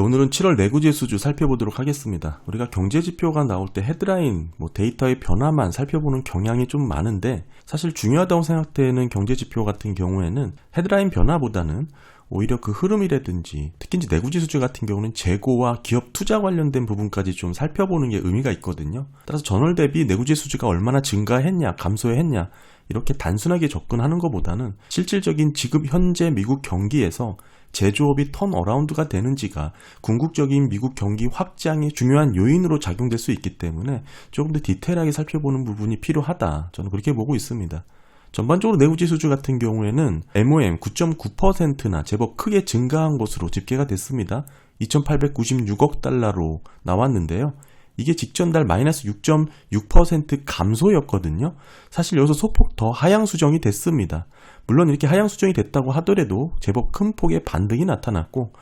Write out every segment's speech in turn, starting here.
오늘은 7월 내구재 수주 살펴보도록 하겠습니다. 우리가 경제지표가 나올 때 헤드라인, 데이터의 변화만 살펴보는 경향이 좀 많은데 사실 중요하다고 생각되는 경제지표 같은 경우에는 헤드라인 변화보다는 오히려 그 흐름이라든지 특히 이제 내구재 수주 같은 경우는 재고와 기업 투자 관련된 부분까지 좀 살펴보는 게 의미가 있거든요. 따라서 전월 대비 내구재 수주가 얼마나 증가했냐, 감소했냐 이렇게 단순하게 접근하는 것보다는 실질적인 지금 현재 미국 경기에서 제조업이 턴어라운드가 되는지가 궁극적인 미국 경기 확장의 중요한 요인으로 작용될 수 있기 때문에 조금 더 디테일하게 살펴보는 부분이 필요하다. 저는 그렇게 보고 있습니다. 전반적으로 내구재 수주 같은 경우에는 MOM 9.9%나 제법 크게 증가한 것으로 집계가 됐습니다. 2,896억 달러로 나왔는데요. 이게 직전 달 마이너스 6.6% 감소였거든요. 사실 여기서 소폭 더 하향 수정이 됐습니다. 물론 이렇게 하향 수정이 됐다고 하더라도 제법 큰 폭의 반등이 나타났고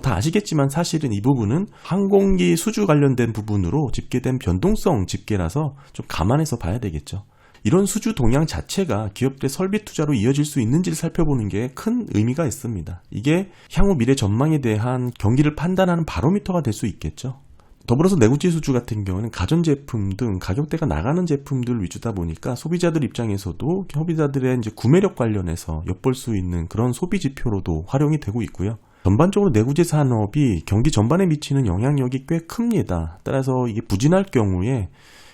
다 아시겠지만 사실은 이 부분은 항공기 수주 관련된 부분으로 집계된 변동성 집계라서 좀 감안해서 봐야 되겠죠. 이런 수주 동향 자체가 기업들의 설비 투자로 이어질 수 있는지를 살펴보는 게 큰 의미가 있습니다. 이게 향후 미래 전망에 대한 경기를 판단하는 바로미터가 될 수 있겠죠. 더불어서 내구재 수주 같은 경우는 가전제품 등 가격대가 나가는 제품들 위주다 보니까 소비자들 입장에서도 소비자들의 이제 구매력 관련해서 엿볼 수 있는 그런 소비 지표로도 활용이 되고 있고요. 전반적으로 내구재 산업이 경기 전반에 미치는 영향력이 꽤 큽니다. 따라서 이게 부진할 경우에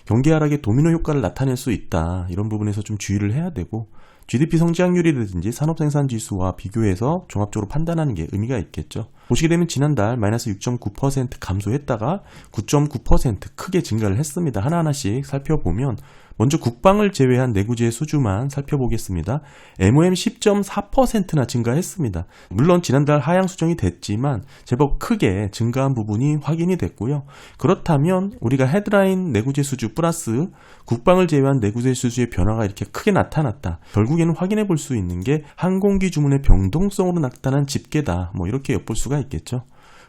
경기 하락의 도미노 효과를 나타낼 수 있다. 이런 부분에서 좀 주의를 해야 되고 GDP 성장률이라든지 산업생산지수와 비교해서 종합적으로 판단하는 게 의미가 있겠죠. 보시게 되면 지난달 마이너스 6.9% 감소했다가 9.9% 크게 증가를 했습니다. 하나하나씩 살펴보면 먼저 국방을 제외한 내구재 수주만 살펴보겠습니다. MOM 10.4%나 증가했습니다. 물론 지난달 하향 수정이 됐지만 제법 크게 증가한 부분이 확인이 됐고요. 그렇다면 우리가 헤드라인 내구재 수주 플러스 국방을 제외한 내구재 수주의 변화가 이렇게 크게 나타났다. 결국에는 확인해 볼 수 있는 게 항공기 주문의 변동성으로 나타난 집계다. 이렇게 엿볼 수가 있겠죠.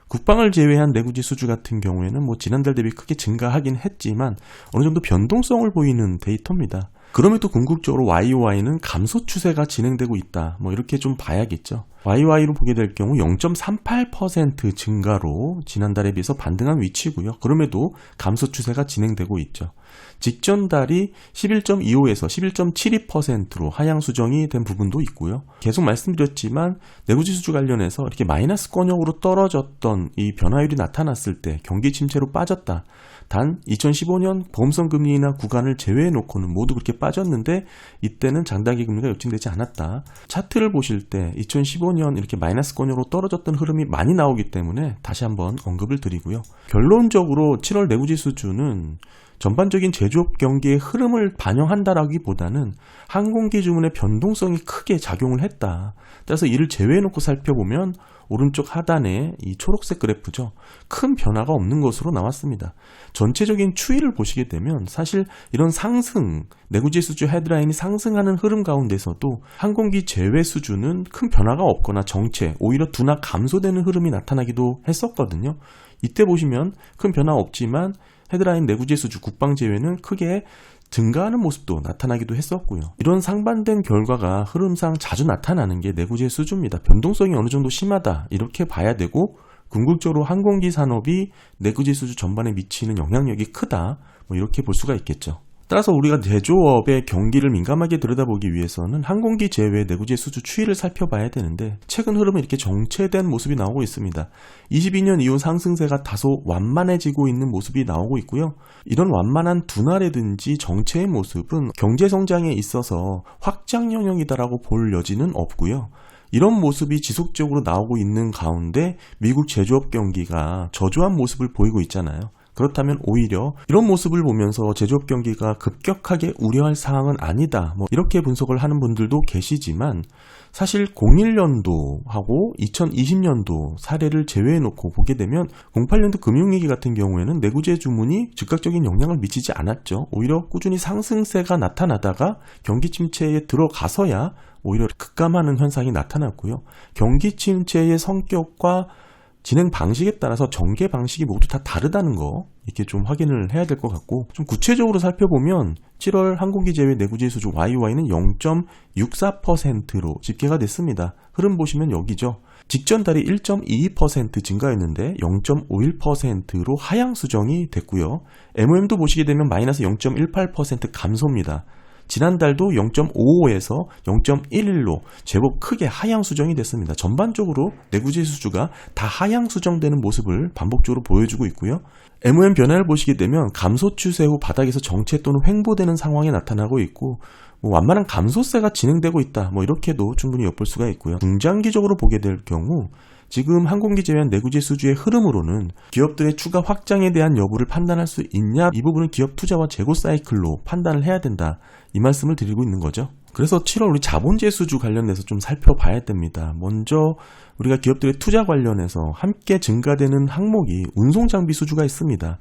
국방을 제외한 내구재 수주 같은 경우에는 지난달 대비 크게 증가하긴 했지만 어느 정도 변동성을 보이는 데이터입니다. 그럼에도 궁극적으로 YOY는 감소 추세가 진행되고 있다. 이렇게 좀 봐야겠죠. YOY로 보게 될 경우 0.38% 증가로 지난달에 비해서 반등한 위치고요. 그럼에도 감소 추세가 진행되고 있죠. 직전 달이 11.25에서 11.72%로 하향 수정이 된 부분도 있고요. 계속 말씀드렸지만 내구재 수주 관련해서 이렇게 마이너스권역으로 떨어졌던 이 변화율이 나타났을 때 경기 침체로 빠졌다. 단 2015년 보험성 금리나 구간을 제외해 놓고는 모두 그렇게 빠졌는데 이때는 장단기 금리가 요청되지 않았다. 차트를 보실 때 2015년 이렇게 마이너스권역으로 떨어졌던 흐름이 많이 나오기 때문에 다시 한번 언급을 드리고요. 결론적으로 7월 내구재 수주는 전반적인 제조업 경기의 흐름을 반영한다라기보다는 항공기 주문의 변동성이 크게 작용을 했다. 따라서 이를 제외해놓고 살펴보면 오른쪽 하단에 이 초록색 그래프죠. 큰 변화가 없는 것으로 나왔습니다. 전체적인 추이를 보시게 되면 사실 이런 상승, 내구재 수주 헤드라인이 상승하는 흐름 가운데서도 항공기 제외 수주는 큰 변화가 없거나 정체, 오히려 둔화 감소되는 흐름이 나타나기도 했었거든요. 이때 보시면 큰 변화 없지만 헤드라인 내구재 수주 국방 제외는 크게 증가하는 모습도 나타나기도 했었고요. 이런 상반된 결과가 흐름상 자주 나타나는 게 내구재 수주입니다. 변동성이 어느 정도 심하다 이렇게 봐야 되고 궁극적으로 항공기 산업이 내구재 수주 전반에 미치는 영향력이 크다 이렇게 볼 수가 있겠죠. 따라서 우리가 제조업의 경기를 민감하게 들여다보기 위해서는 항공기 제외 내구재 수주 추이를 살펴봐야 되는데 최근 흐름은 이렇게 정체된 모습이 나오고 있습니다. 22년 이후 상승세가 다소 완만해지고 있는 모습이 나오고 있고요. 이런 완만한 둔화라든지 정체의 모습은 경제성장에 있어서 확장 영역이다라고 볼 여지는 없고요. 이런 모습이 지속적으로 나오고 있는 가운데 미국 제조업 경기가 저조한 모습을 보이고 있잖아요. 그렇다면 오히려 이런 모습을 보면서 제조업 경기가 급격하게 우려할 사항은 아니다. 이렇게 분석을 하는 분들도 계시지만 사실 01년도하고 2020년도 사례를 제외해놓고 보게 되면 08년도 금융위기 같은 경우에는 내구재 주문이 즉각적인 영향을 미치지 않았죠. 오히려 꾸준히 상승세가 나타나다가 경기 침체에 들어가서야 오히려 급감하는 현상이 나타났고요. 경기 침체의 성격과 진행 방식에 따라서 전개 방식이 모두 다 다르다는 거 이렇게 좀 확인을 해야 될 것 같고, 좀 구체적으로 살펴보면 7월 항공기 제외 내구재 수주 YOY는 0.64%로 집계가 됐습니다. 흐름 보시면 여기죠. 직전 달이 1.22% 증가했는데 0.51%로 하향 수정이 됐고요. MOM도 보시게 되면 마이너스 0.18% 감소입니다. 지난달도 0.55에서 0.11로 제법 크게 하향 수정이 됐습니다. 전반적으로 내구재 수주가 다 하향 수정되는 모습을 반복적으로 보여주고 있고요. MOM 변화를 보시게 되면 감소 추세 후 바닥에서 정체 또는 횡보되는 상황이 나타나고 있고, 완만한 감소세가 진행되고 있다, 이렇게도 충분히 엿볼 수가 있고요. 중장기적으로 보게 될 경우 지금 항공기 제외한 내구재 수주의 흐름으로는 기업들의 추가 확장에 대한 여부를 판단할 수 있냐, 이 부분은 기업 투자와 재고 사이클로 판단을 해야 된다, 이 말씀을 드리고 있는 거죠. 그래서 7월 우리 자본재 수주 관련해서 좀 살펴봐야 됩니다. 먼저 우리가 기업들의 투자 관련해서 함께 증가되는 항목이 운송장비 수주가 있습니다.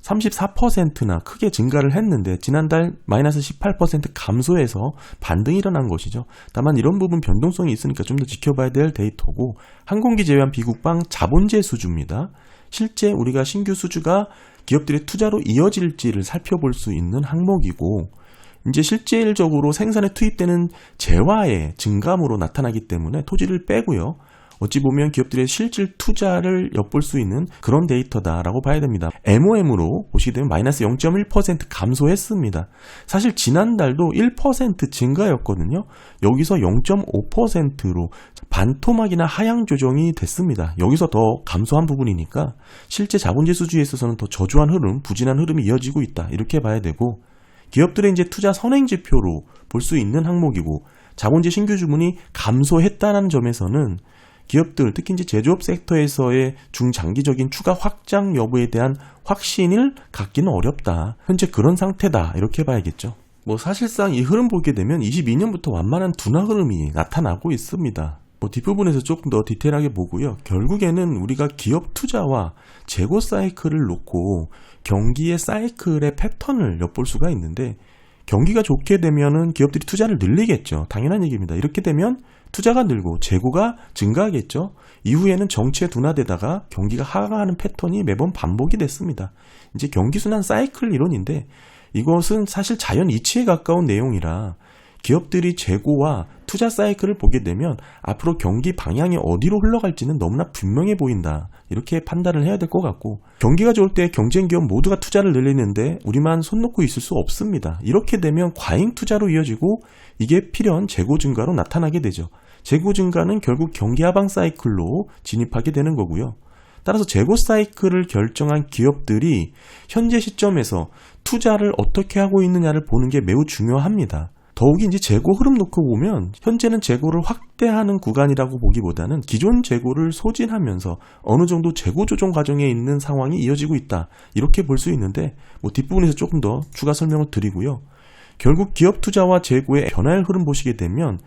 34%나 크게 증가를 했는데 지난달 마이너스 18% 감소해서 반등이 일어난 것이죠. 다만 이런 부분 변동성이 있으니까 좀 더 지켜봐야 될 데이터고, 항공기 제외한 비국방 자본재 수주입니다. 실제 우리가 신규 수주가 기업들의 투자로 이어질지를 살펴볼 수 있는 항목이고, 이제 실질적으로 생산에 투입되는 재화의 증감으로 나타나기 때문에 토지를 빼고요. 어찌 보면 기업들의 실질 투자를 엿볼 수 있는 그런 데이터다라고 봐야 됩니다. MOM으로 보시게 되면 마이너스 0.1% 감소했습니다. 사실 지난달도 1% 증가였거든요. 여기서 0.5%로 반토막이나 하향 조정이 됐습니다. 여기서 더 감소한 부분이니까 실제 자본재 수주에 있어서는 더 저조한 흐름, 부진한 흐름이 이어지고 있다, 이렇게 봐야 되고, 기업들의 이제 투자 선행 지표로 볼 수 있는 항목이고, 자본재 신규 주문이 감소했다는 점에서는 기업들, 특히 이제 제조업 섹터에서의 중장기적인 추가 확장 여부에 대한 확신을 갖기는 어렵다. 현재 그런 상태다, 이렇게 봐야겠죠. 사실상 이 흐름 보게 되면 22년부터 완만한 둔화 흐름이 나타나고 있습니다. 뒷부분에서 조금 더 디테일하게 보고요. 결국에는 우리가 기업 투자와 재고 사이클을 놓고 경기의 사이클의 패턴을 엿볼 수가 있는데, 경기가 좋게 되면은 기업들이 투자를 늘리겠죠. 당연한 얘기입니다. 이렇게 되면 투자가 늘고 재고가 증가하겠죠. 이후에는 정체 둔화되다가 경기가 하강하는 패턴이 매번 반복이 됐습니다. 이제 경기순환 사이클 이론인데, 이것은 사실 자연 이치에 가까운 내용이라 기업들이 재고와 투자 사이클을 보게 되면 앞으로 경기 방향이 어디로 흘러갈지는 너무나 분명해 보인다, 이렇게 판단을 해야 될 것 같고, 경기가 좋을 때 경쟁 기업 모두가 투자를 늘리는데 우리만 손 놓고 있을 수 없습니다. 이렇게 되면 과잉 투자로 이어지고 이게 필연 재고 증가로 나타나게 되죠. 재고 증가는 결국 경기 하방 사이클로 진입하게 되는 거고요. 따라서 재고 사이클을 결정한 기업들이 현재 시점에서 투자를 어떻게 하고 있느냐를 보는 게 매우 중요합니다. 더욱이 이제 재고 흐름 놓고 보면 현재는 재고를 확대하는 구간이라고 보기보다는 기존 재고를 소진하면서 어느 정도 재고 조정 과정에 있는 상황이 이어지고 있다, 이렇게 볼 수 있는데, 뒷부분에서 조금 더 추가 설명을 드리고요. 결국 기업 투자와 재고의 변화의 흐름 보시게 되면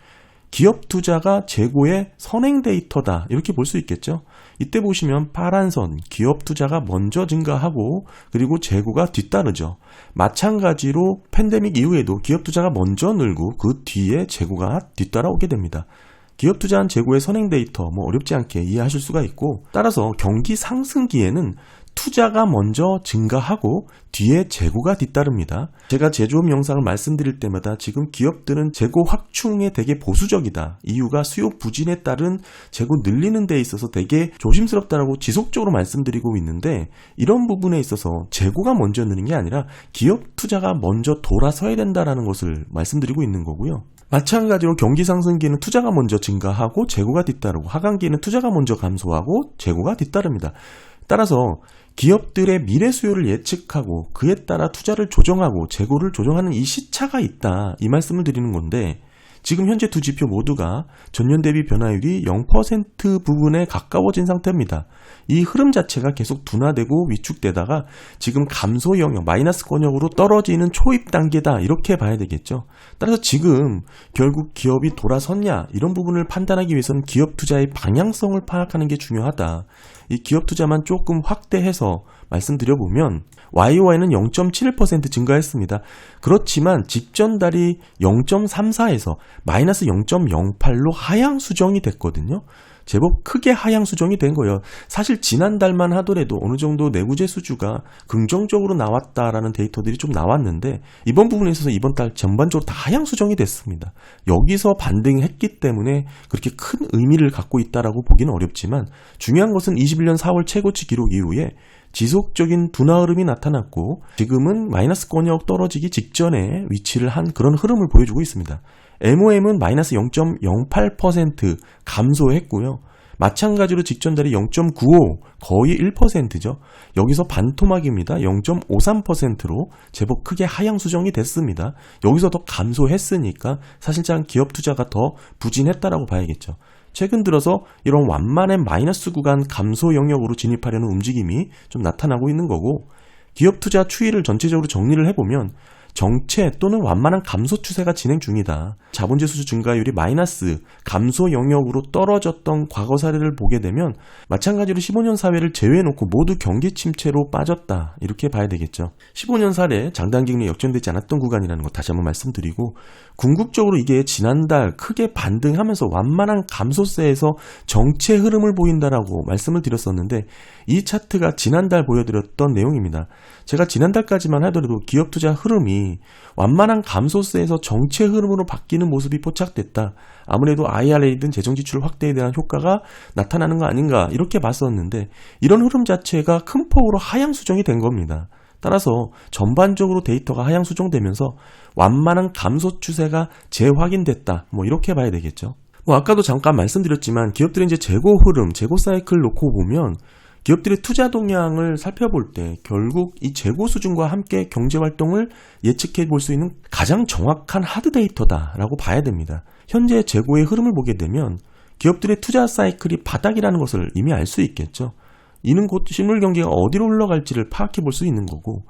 기업 투자가 재고의 선행 데이터다, 이렇게 볼 수 있겠죠. 이때 보시면 파란 선, 기업 투자가 먼저 증가하고 그리고 재고가 뒤따르죠. 마찬가지로 팬데믹 이후에도 기업 투자가 먼저 늘고 그 뒤에 재고가 뒤따라오게 됩니다. 기업 투자한 재고의 선행 데이터 어렵지 않게 이해하실 수가 있고, 따라서 경기 상승기에는 투자가 먼저 증가하고 뒤에 재고가 뒤따릅니다. 제가 제조업 영상을 말씀드릴 때마다 지금 기업들은 재고 확충에 되게 보수적이다, 이유가 수요 부진에 따른 재고 늘리는 데 있어서 되게 조심스럽다라고 지속적으로 말씀드리고 있는데, 이런 부분에 있어서 재고가 먼저 느는 게 아니라 기업 투자가 먼저 돌아서야 된다라는 것을 말씀드리고 있는 거고요. 마찬가지로 경기 상승기는 투자가 먼저 증가하고 재고가 뒤따르고, 하강기는 투자가 먼저 감소하고 재고가 뒤따릅니다. 따라서 기업들의 미래 수요를 예측하고 그에 따라 투자를 조정하고 재고를 조정하는 이 시차가 있다, 이 말씀을 드리는 건데, 지금 현재 두 지표 모두가 전년 대비 변화율이 0% 부분에 가까워진 상태입니다. 이 흐름 자체가 계속 둔화되고 위축되다가 지금 감소 영역, 마이너스 권역으로 떨어지는 초입 단계다, 이렇게 봐야 되겠죠. 따라서 지금 결국 기업이 돌아섰냐, 이런 부분을 판단하기 위해서는 기업 투자의 방향성을 파악하는 게 중요하다. 이 기업 투자만 조금 확대해서 말씀드려보면 YOY는 0.71% 증가했습니다. 그렇지만 직전 달이 0.34에서 마이너스 0.08로 하향 수정이 됐거든요. 제법 크게 하향 수정이 된 거예요. 사실 지난달만 하더라도 어느 정도 내구재 수주가 긍정적으로 나왔다라는 데이터들이 좀 나왔는데 이번 부분에 있어서 이번 달 전반적으로 다 하향 수정이 됐습니다. 여기서 반등했기 때문에 그렇게 큰 의미를 갖고 있다라고 보기는 어렵지만 중요한 것은 21년 4월 최고치 기록 이후에 지속적인 둔화 흐름이 나타났고 지금은 마이너스권역 떨어지기 직전에 위치를 한 그런 흐름을 보여주고 있습니다. MOM은 마이너스 0.08% 감소했고요. 마찬가지로 직전 달이 0.95 거의 1%죠. 여기서 반토막입니다. 0.53%로 제법 크게 하향 수정이 됐습니다. 여기서 더 감소했으니까 사실상 기업 투자가 더 부진했다라고 봐야겠죠. 최근 들어서 이런 완만한 마이너스 구간 감소 영역으로 진입하려는 움직임이 좀 나타나고 있는 거고 기업 투자 추이를 전체적으로 정리를 해보면 정체 또는 완만한 감소 추세가 진행 중이다. 자본재 수주 증가율이 마이너스 감소 영역으로 떨어졌던 과거 사례를 보게 되면 마찬가지로 15년 사례를 제외해놓고 모두 경기 침체로 빠졌다. 이렇게 봐야 되겠죠. 15년 사례 장단기금리 역전되지 않았던 구간이라는 거 다시 한번 말씀드리고 궁극적으로 이게 지난달 크게 반등하면서 완만한 감소세에서 정체 흐름을 보인다라고 말씀을 드렸었는데 이 차트가 지난달 보여드렸던 내용입니다. 제가 지난달까지만 하더라도 기업 투자 흐름이 완만한 감소세에서 정체 흐름으로 바뀌는 모습이 포착됐다. 아무래도 IRA든 재정지출 확대에 대한 효과가 나타나는 거 아닌가 이렇게 봤었는데 이런 흐름 자체가 큰 폭으로 하향 수정이 된 겁니다. 따라서 전반적으로 데이터가 하향 수정되면서 완만한 감소 추세가 재확인됐다. 이렇게 봐야 되겠죠. 아까도 잠깐 말씀드렸지만 기업들의 이제 재고 흐름, 재고 사이클 놓고 보면 기업들의 투자 동향을 살펴볼 때 결국 이 재고 수준과 함께 경제 활동을 예측해 볼 수 있는 가장 정확한 하드 데이터다라고 봐야 됩니다. 현재 재고의 흐름을 보게 되면 기업들의 투자 사이클이 바닥이라는 것을 이미 알 수 있겠죠. 이는 곧 실물 경기가 어디로 흘러갈지를 파악해 볼 수 있는 거고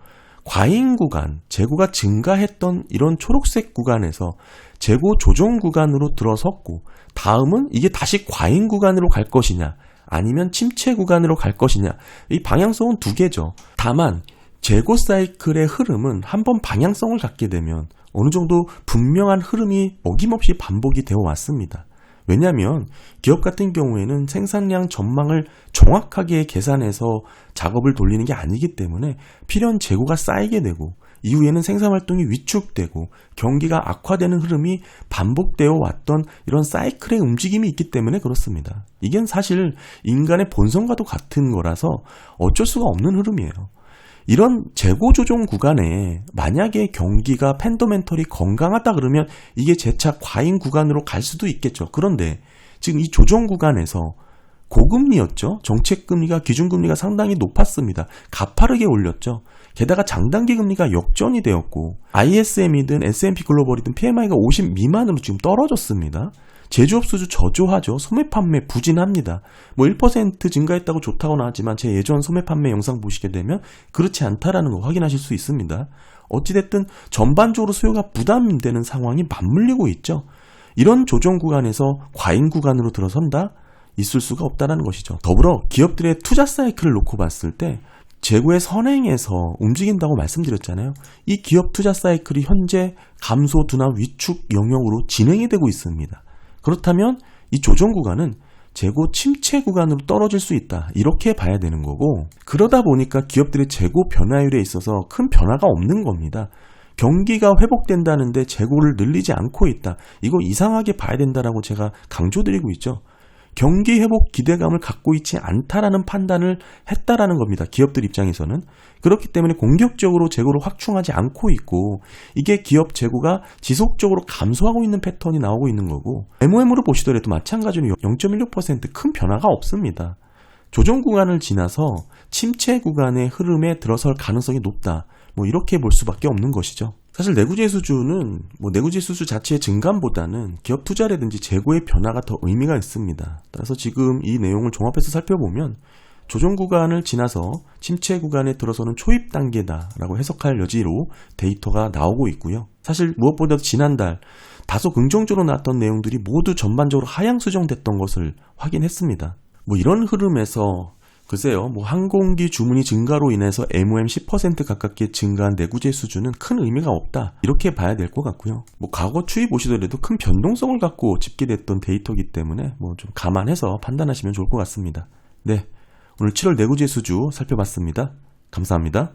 과잉 구간, 재고가 증가했던 이런 초록색 구간에서 재고 조정 구간으로 들어섰고 다음은 이게 다시 과잉 구간으로 갈 것이냐 아니면 침체 구간으로 갈 것이냐 이 방향성은 두 개죠. 다만 재고 사이클의 흐름은 한번 방향성을 갖게 되면 어느 정도 분명한 흐름이 어김없이 반복이 되어 왔습니다. 왜냐하면 기업 같은 경우에는 생산량 전망을 정확하게 계산해서 작업을 돌리는 게 아니기 때문에 필요한 재고가 쌓이게 되고 이후에는 생산활동이 위축되고 경기가 악화되는 흐름이 반복되어 왔던 이런 사이클의 움직임이 있기 때문에 그렇습니다. 이게 사실 인간의 본성과도 같은 거라서 어쩔 수가 없는 흐름이에요. 이런 재고 조정 구간에 만약에 경기가 팬더멘털이 건강하다 그러면 이게 재차 과잉 구간으로 갈 수도 있겠죠. 그런데 지금 이 조정 구간에서 고금리였죠. 정책금리가 기준금리가 상당히 높았습니다. 가파르게 올렸죠. 게다가 장단기 금리가 역전이 되었고 ISM이든 S&P 글로벌이든 PMI가 50 미만으로 지금 떨어졌습니다. 제조업 수주 저조하죠. 소매 판매 부진합니다. 1% 증가했다고 좋다고 나왔지만 제 예전 소매 판매 영상 보시게 되면 그렇지 않다라는 거 확인하실 수 있습니다. 어찌됐든 전반적으로 수요가 부담되는 상황이 맞물리고 있죠. 이런 조정 구간에서 과잉 구간으로 들어선다? 있을 수가 없다는 것이죠. 더불어 기업들의 투자 사이클을 놓고 봤을 때 재고의 선행에서 움직인다고 말씀드렸잖아요. 이 기업 투자 사이클이 현재 감소, 둔화, 위축 영역으로 진행이 되고 있습니다. 그렇다면 이 조정 구간은 재고 침체 구간으로 떨어질 수 있다. 이렇게 봐야 되는 거고 그러다 보니까 기업들의 재고 변화율에 있어서 큰 변화가 없는 겁니다. 경기가 회복된다는데 재고를 늘리지 않고 있다. 이거 이상하게 봐야 된다라고 제가 강조드리고 있죠. 경기 회복 기대감을 갖고 있지 않다라는 판단을 했다라는 겁니다. 기업들 입장에서는. 그렇기 때문에 공격적으로 재고를 확충하지 않고 있고 이게 기업 재고가 지속적으로 감소하고 있는 패턴이 나오고 있는 거고 MOM으로 보시더라도 마찬가지로 0.16% 큰 변화가 없습니다. 조정 구간을 지나서 침체 구간의 흐름에 들어설 가능성이 높다. 이렇게 볼 수밖에 없는 것이죠. 사실 내구재 수주는 내구재 수주 자체의 증감보다는 기업 투자라든지 재고의 변화가 더 의미가 있습니다. 따라서 지금 이 내용을 종합해서 살펴보면 조정 구간을 지나서 침체 구간에 들어서는 초입 단계다라고 해석할 여지로 데이터가 나오고 있고요. 사실 무엇보다도 지난달 다소 긍정적으로 나왔던 내용들이 모두 전반적으로 하향 수정됐던 것을 확인했습니다. 이런 흐름에서 글쎄요, 뭐 항공기 주문이 증가로 인해서 MOM 10% 가깝게 증가한 내구재 수주는 큰 의미가 없다, 이렇게 봐야 될 것 같고요. 뭐 과거 추이 보시더라도 큰 변동성을 갖고 집계됐던 데이터이기 때문에 뭐 좀 감안해서 판단하시면 좋을 것 같습니다. 네, 오늘 7월 내구재 수주 살펴봤습니다. 감사합니다.